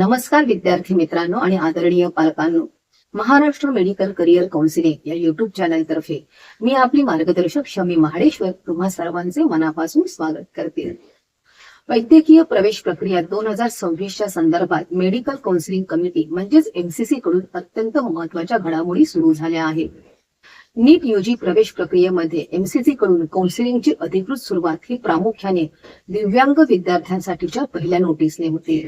नमस्कार विद्यार्थी मित्रांनो आणि आदरणीय पालकांनो, महाराष्ट्र मेडिकल करिअर काउन्सिलिंग या युट्यूब चॅनल तर्फे मी आपली मार्गदर्शक शमी महाडेश्वर तुम्हा सर्वांचे मनापासून स्वागत करते। वैद्यकीय प्रवेश प्रक्रिया 2026च्या संदर्भात मेडिकल काउन्सिलिंग कमिटी म्हणजेच एमसीसी कडून अत्यंत महत्त्वाच्या घडामोडी सुरू झाल्या आहेत। नीट यूजी प्रवेश प्रक्रियेमध्ये एमसीसी कडून काउन्सिलिंगची अधिकृत सुरुवात ही प्रामुख्याने दिव्यांग विद्यार्थ्यांसाठीच्या पहिल्या नोटीसने होते।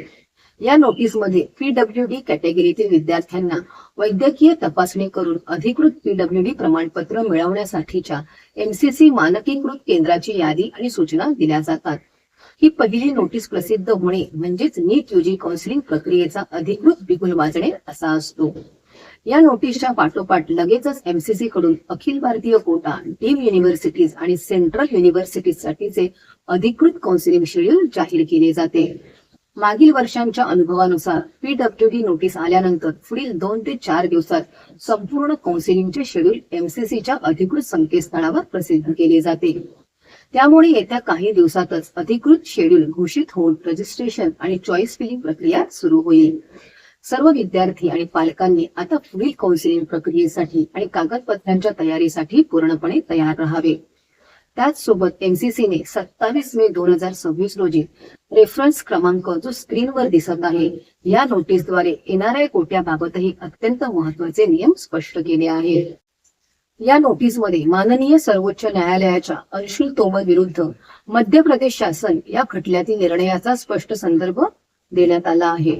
या नोटीसमध्ये पीडब्ल्यूडी कॅटेगरीतील विद्यार्थ्यांना वैद्यकीय तपासणी करून अधिकृत पीडब्ल्यूडी प्रमाणपत्र मिळवण्यासाठीच्या एमसीसी मानकीकृत केंद्राची यादी आणि सूचना दिल्या जातात। ही पहिली नोटीस प्रसिद्ध होणे म्हणजेच नीट यूजी काउन्सिलिंग प्रक्रियेचा अधिकृत बिगुल वाजणे असा असतो। या नोटीसच्या पाठोपाठ लगेचच एमसीसी कडून अखिल भारतीय कोटा, डीम युनिव्हर्सिटीज आणि सेंट्रल युनिव्हर्सिटीज साठीचे अधिकृत काउन्सिलिंग शेड्यूल जाहीर केले जाते। मागील वर्षांच्या अनुभवानुसार पीडब्ल्यूडी नोटीस आल्यानंतर पुढील 2 ते 4 दिवसात संपूर्ण काउन्सिलिंगचे शेड्यूल एमसीसीच्या अधिकृत संकेतस्थळावर प्रसिद्ध केले जाते। त्यामुळे येत्या काही दिवसातच अधिकृत शेड्यूल घोषित होऊन रजिस्ट्रेशन आणि चॉईस फिलिंग प्रक्रिया सुरू होईल। सर्व विद्यार्थी आणि पालकांनी आता पुढील काउन्सिलिंग प्रक्रियेसाठी आणि कागदपत्रांच्या तयारीसाठी पूर्णपणे तयार राहावे। त्याचसोबत एमसीसीने 27 मे 2026 रोजी रेफरन्स क्रमांक जो स्क्रीनवर दिसत आहे या नोटीसद्वारे एनआरआय कोट्याबाबतही अत्यंत महत्त्वाचे नियम स्पष्ट केले आहेत। या नोटीसमध्ये माननीय सर्वोच्च न्यायालयाच्या अंशुल तोमर विरुद्ध मध्य प्रदेश शासन या खटल्यातील निर्णयाचा स्पष्ट संदर्भ देण्यात आला आहे।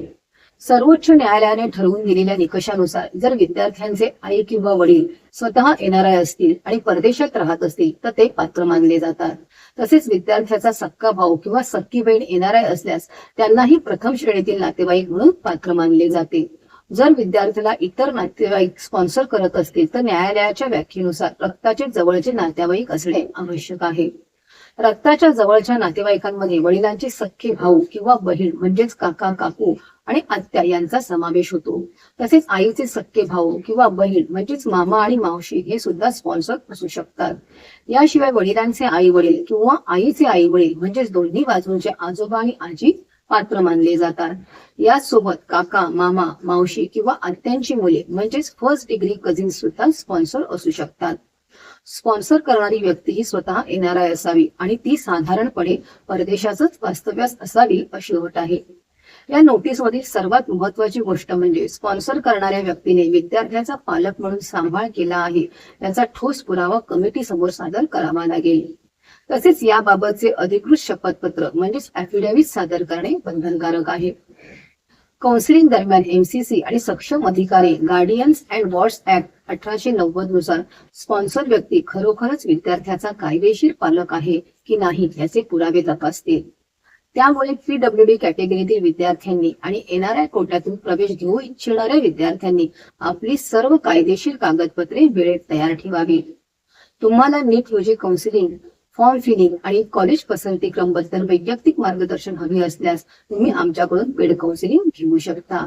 सर्वोच्च न्यायालयाने ठरवून दिलेल्या निकषानुसार जर विद्यार्थ्यांचे आई किंवा वडील स्वतः एनआरआय असतील आणि परदेशात राहत असतील तर ते पात्र मानले जातात। तसेच विद्यार्थ्याचा सक्का भाऊ किंवा सक्की बहीण एनआरआय असल्यास त्यांनाही प्रथम श्रेणीतील नातेवाईक म्हणून पात्र मानले जाते। जर विद्यार्थ्याला इतर नातेवाईक स्पॉन्सर करत असतील तर न्यायालयाच्या व्याख्येनुसार रक्ताचे जवळचे नातेवाईक असणे आवश्यक आहे। रक्ताच्या जवळच्या नातेवाईकांमध्ये वडिलांचे सख्खे भाऊ किंवा बहीण म्हणजेच काका, काकू आणि आत्या यांचा समावेश होतो। तसेच आईचे सख्खे भाऊ किंवा बहीण म्हणजेच मामा आणि मावशी हे सुद्धा स्पॉन्सर असू शकतात। याशिवाय वडिलांचे आई वडील किंवा आईचे आई वडील म्हणजेच दोन्ही बाजूंचे आजोबा आणि आजी पात्र मानले जातात। यासोबत काका, मामा, मावशी किंवा आत्यांची मुले म्हणजेच फर्स्ट डिग्री कझिन सुद्धा स्पॉन्सर असू शकतात। स्पॉन्सर करणारी व्यक्ती ही स्वतः एनआरआय असावी आणि ती साधारणपणे परदेशातच वास्तव्यास असावी अशी अट आहे। या नोटीसमधील सर्वात महत्त्वाची गोष्ट म्हणजे स्पॉन्सर करणाऱ्या व्यक्तीने विद्यार्थ्याचा पालक म्हणून सांभाळ केला आहे याचा ठोस पुरावा कमिटी समोर सादर करावा लागेल। तसेच याबाबतचे अधिकृत शपथपत्र म्हणजेच ऍफिडेव्हिट सादर करणे बंधनकारक आहे। काउन्सिलिंग दरम्यान एमसीसी आणि सक्षम अधिकारी गार्डियन्स अँड वॉर्ड्स ऍक्ट 1890 नुसार स्पॉन्सर व्यक्ती खरोखरच विद्यार्थ्याचा कायदेशीर पालक आहे की नाही याचे पुरावे तपासतील। त्यामुळे पीडब्ल्यूडी कॅटेगरीतील विद्यार्थ्यांनी आणि एनआरआय कोट्यातून प्रवेश घेऊ इच्छिणाऱ्या विद्यार्थ्यांनी आपली सर्व कायदेशीर कागदपत्रे वेळेत तयार ठेवावी। तुम्हाला नीट यूजी काउन्सिलिंग, फॉर्म फिलिंग आणि कॉलेज पसंती क्रम बद्दल वैयक्तिक मार्गदर्शन हवे असल्यास तुम्ही आमच्याकडून पेड काउन्सिलिंग घेऊ शकता।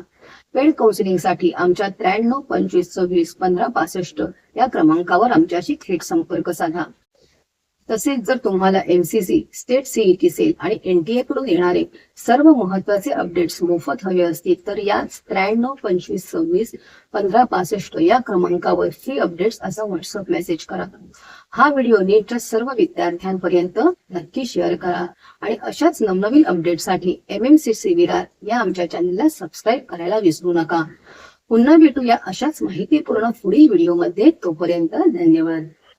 पेड काउन्सिलिंगसाठी आमच्या 93 25 26 15 65 या क्रमांकावर आमच्याशी थेट संपर्क साधा। तसेच जर तुम्हाला एमसीसी, स्टेट सीईटी सेल आणि एनटीए कडून येणारे सर्व महत्त्वाचे अपडेट्स मोफत हवे असतील तर याच 93 25 26 15 65 या क्रमांकावर फ्री अपडेट्स असा व्हॉट्सअप मेसेज करा। हा व्हिडिओ नीटच्या सर्व विद्यार्थ्यांपर्यंत नक्की शेअर करा आणि अशाच नवनवीन अपडेटसाठी एमएमसीसी विरार या आमच्या चॅनलला सबस्क्राईब करायला विसरू नका। पुन्हा भेटूया अशाच माहितीपूर्ण पुढील व्हिडिओमध्ये। तोपर्यंत धन्यवाद।